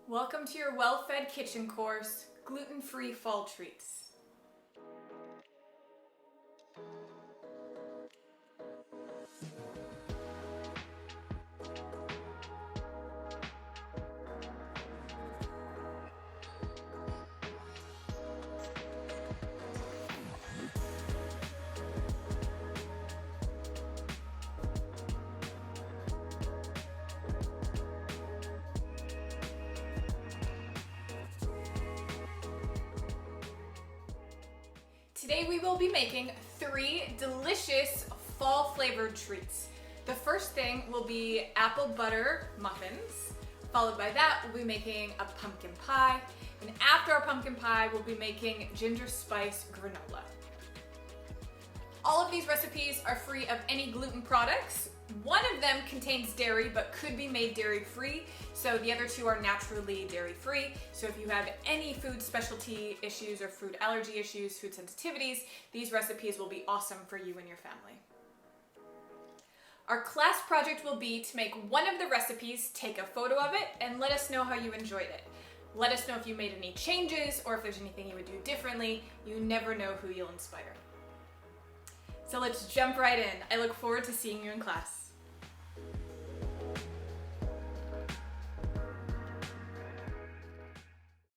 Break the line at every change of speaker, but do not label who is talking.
Welcome to your well-fed kitchen course, Gluten Free Fall Treats. Today we will be making 3 delicious fall flavored treats. The first thing will be apple butter muffins. Followed by that, we'll be making a pumpkin pie. And after our pumpkin pie, we'll be making ginger spice granola. All of these recipes are free of any gluten products. One of them contains dairy but could be made dairy-free, so the other 2 are naturally dairy-free. So if you have any food specialty issues or food allergy issues, food sensitivities, these recipes will be awesome for you and your family. Our class project will be to make one of the recipes, take a photo of it, and let us know how you enjoyed it. Let us know if you made any changes or if there's anything you would do differently. You never know who you'll inspire. So let's jump right in. I look forward to seeing you in class.